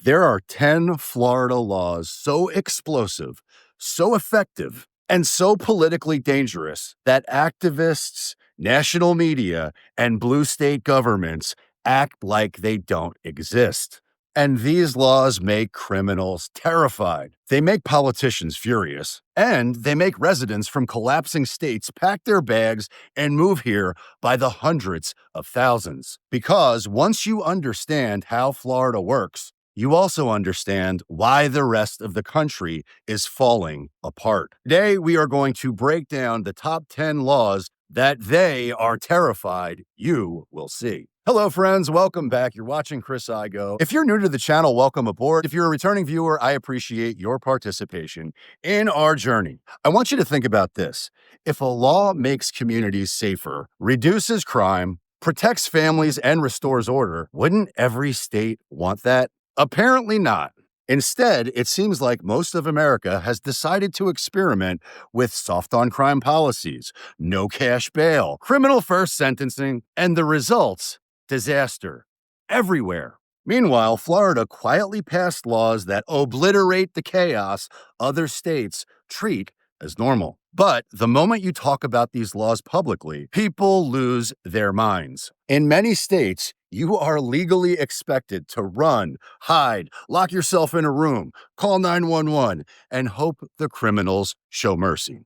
There are 10 Florida laws so explosive, so effective, and so politically dangerous that activists, national media, and blue state governments act like they don't exist. And these laws make criminals terrified. They make politicians furious. And they make residents from collapsing states pack their bags and move here by the hundreds of thousands. Because once you understand how Florida works, you also understand why the rest of the country is falling apart. Today, we are going to break down the top 10 laws that they are terrified you will see. Hello, friends. Welcome back. You're watching Chris Igo. If you're new to the channel, welcome aboard. If you're a returning viewer, I appreciate your participation in our journey. I want you to think about this. If a law makes communities safer, reduces crime, protects families, and restores order, wouldn't every state want that? Apparently not. Instead, it seems like most of America has decided to experiment with soft on crime policies, no cash bail, criminal first sentencing, and the results, disaster everywhere. Meanwhile, Florida quietly passed laws that obliterate the chaos other states treat as normal. But the moment you talk about these laws publicly, people lose their minds. In many states, you are legally expected to run, hide, lock yourself in a room, call 911, and hope the criminals show mercy.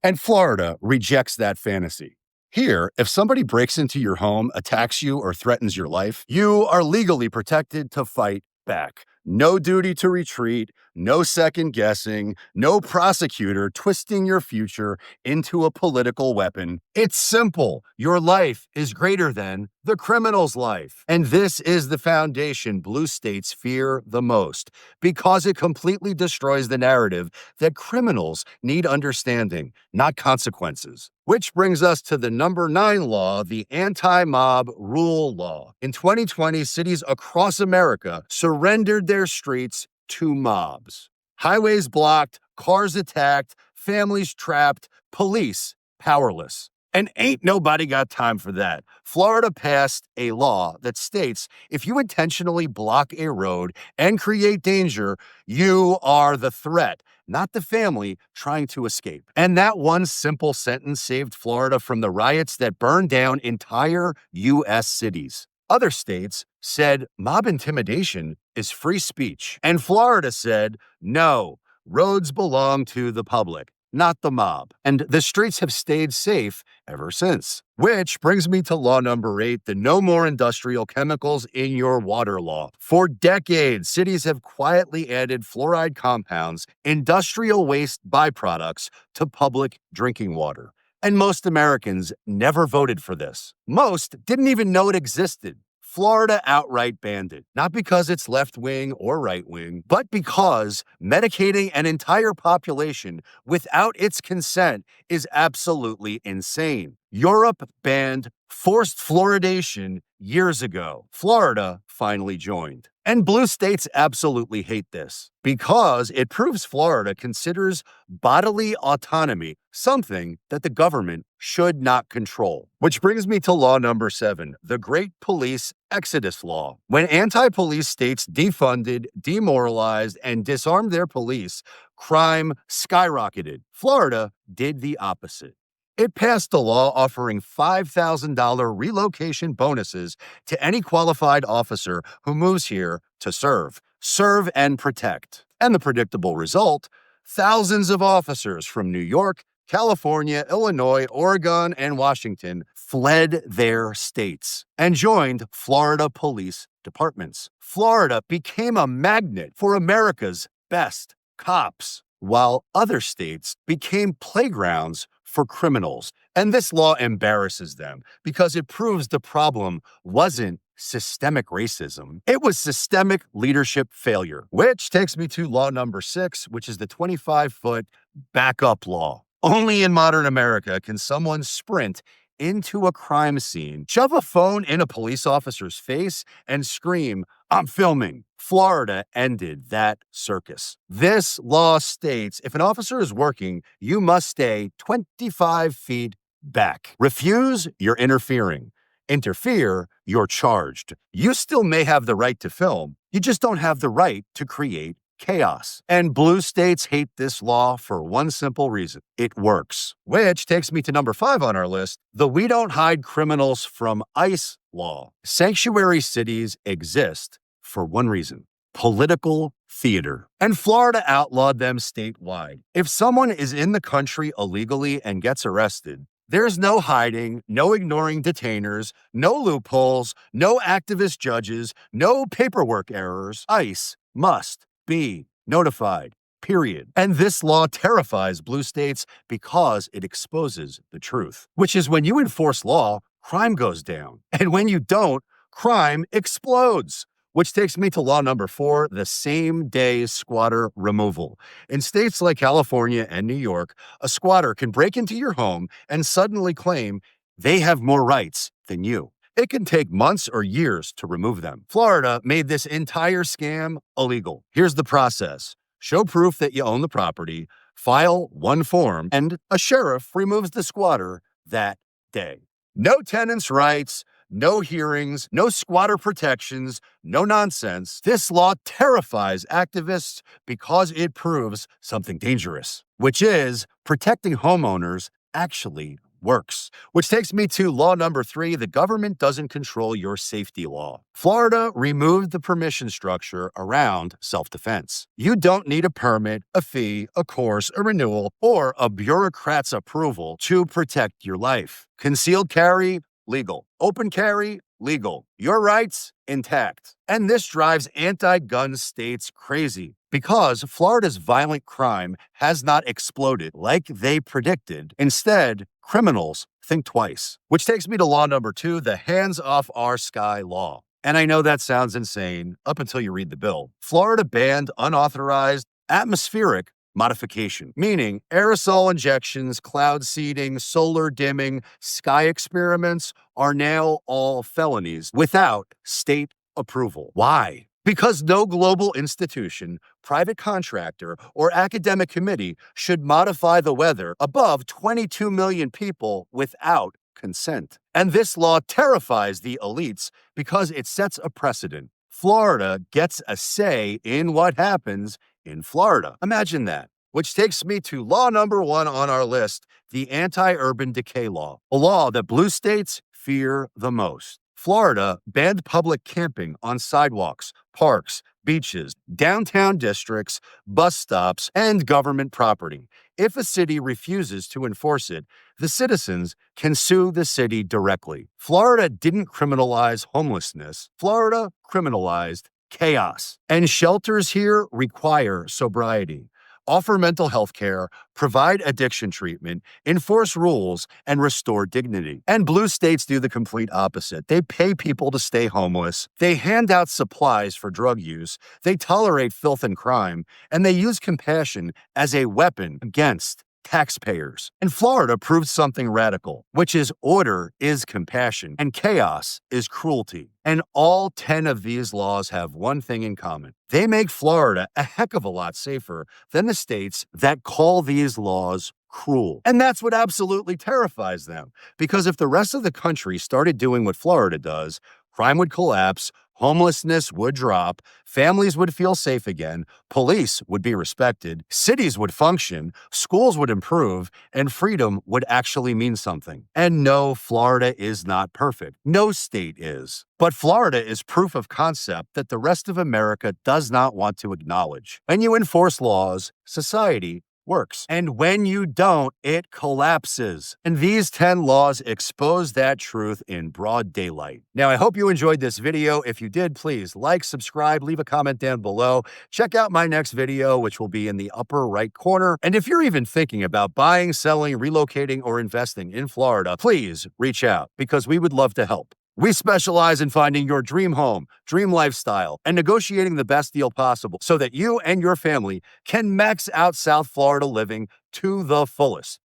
And Florida rejects that fantasy. Here, if somebody breaks into your home, attacks you, or threatens your life, you are legally protected to fight back. No duty to retreat, no second guessing, no prosecutor twisting your future into a political weapon. It's simple. Your life is greater than the criminal's life. And this is the foundation blue states fear the most because it completely destroys the narrative that criminals need understanding, not consequences. Which brings us to the number 9 law, the anti-mob rule law. In 2020, cities across America surrendered their streets to mobs. Highways blocked, cars attacked, families trapped, police powerless. And ain't nobody got time for that. Florida passed a law that states if you intentionally block a road and create danger, you are the threat, not the family trying to escape. And that one simple sentence saved Florida from the riots that burned down entire U.S. cities. Other states said mob intimidation is free speech. And Florida said, no, roads belong to the public, not the mob. And the streets have stayed safe ever since. Which brings me to law number 8, the no more industrial chemicals in your water law. For decades, cities have quietly added fluoride compounds, industrial waste byproducts, to public drinking water. And most Americans never voted for this. Most didn't even know it existed. Florida outright banned it, not because it's left-wing or right-wing, but because medicating an entire population without its consent is absolutely insane. Europe banned forced fluoridation years ago. Florida finally joined. And blue states absolutely hate this because it proves Florida considers bodily autonomy something that the government should not control. Which brings me to law number 7, the Great Police Exodus Law. When anti-police states defunded, demoralized, and disarmed their police, crime skyrocketed. Florida did the opposite. It passed a law offering $5,000 relocation bonuses to any qualified officer who moves here to serve and protect. And the predictable result, thousands of officers from New York, California, Illinois, Oregon, and Washington fled their states and joined Florida police departments. Florida became a magnet for America's best cops, while other states became playgrounds for criminals. And this law embarrasses them because it proves the problem wasn't systemic racism. It was systemic leadership failure, which takes me to law number 6, which is the 25-foot backup law. Only in modern America can someone sprint into a crime scene, shove a phone in a police officer's face, and scream, "I'm filming." Florida ended that circus. This law states if an officer is working, you must stay 25 feet back. Refuse, you're interfering. interfere, you're charged. You still may have the right to film, you just don't have the right to create chaos. And blue states hate this law for one simple reason: it works. Which takes me to number 5 on our list, the we don't hide criminals from ICE law. Sanctuary cities exist for one reason: political theater. And Florida outlawed them statewide. If someone is in the country illegally and gets arrested, there's no hiding, no ignoring detainers, no loopholes, no activist judges, no paperwork errors. ICE must be notified, period. And this law terrifies blue states because it exposes the truth, which is when you enforce law, crime goes down. And when you don't, crime explodes. Which takes me to law number 4, the same-day squatter removal. In states like California and New York, a squatter can break into your home and suddenly claim they have more rights than you. It can take months or years to remove them. Florida made this entire scam illegal. Here's the process. Show proof that you own the property, file one form, and a sheriff removes the squatter that day. No tenants' rights, no hearings, no squatter protections, no nonsense. This law terrifies activists because it proves something dangerous, which is protecting homeowners actually works. Which takes me to law number 3, the government doesn't control your safety law. Florida removed the permission structure around self-defense. You don't need a permit, a fee, a course, a renewal, or a bureaucrat's approval to protect your life. Concealed carry, legal. Open carry, legal. Your rights, intact. And this drives anti-gun states crazy because Florida's violent crime has not exploded like they predicted. Instead, criminals think twice. Which takes me to law number 2, the hands off our sky law. And I know that sounds insane up until you read the bill. Florida banned unauthorized atmospheric modification, meaning aerosol injections, cloud seeding, solar dimming, sky experiments are now all felonies without state approval. Why? Because no global institution, private contractor, or academic committee should modify the weather above 22 million people without consent. And this law terrifies the elites because it sets a precedent. Florida gets a say in what happens in Florida. Imagine that. Which takes me to law number 1 on our list, the anti-urban decay law, a law that blue states fear the most. Florida banned public camping on sidewalks, parks, beaches, downtown districts, bus stops, and government property. If a city refuses to enforce it, the citizens can sue the city directly. Florida didn't criminalize homelessness. Florida criminalized chaos. And shelters here require sobriety. Offer mental health care, provide addiction treatment, enforce rules, and restore dignity. And blue states do the complete opposite. They pay people to stay homeless, they hand out supplies for drug use, they tolerate filth and crime, and they use compassion as a weapon against taxpayers. And Florida proved something radical, which is order is compassion and chaos is cruelty. And all 10 of these laws have one thing in common. They make Florida a heck of a lot safer than the states that call these laws cruel. And that's what absolutely terrifies them. Because if the rest of the country started doing what Florida does, crime would collapse, homelessness would drop, families would feel safe again, police would be respected, cities would function, schools would improve, and freedom would actually mean something. And no, Florida is not perfect. No state is. But Florida is proof of concept that the rest of America does not want to acknowledge. When you enforce laws, society works. And when you don't, it collapses. And these 10 laws expose that truth in broad daylight. Now, I hope you enjoyed this video. If you did, please like, subscribe, leave a comment down below. Check out my next video, which will be in the upper right corner. And if you're even thinking about buying, selling, relocating, or investing in Florida, please reach out because we would love to help. We specialize in finding your dream home, dream lifestyle, and negotiating the best deal possible so that you and your family can max out South Florida living to the fullest.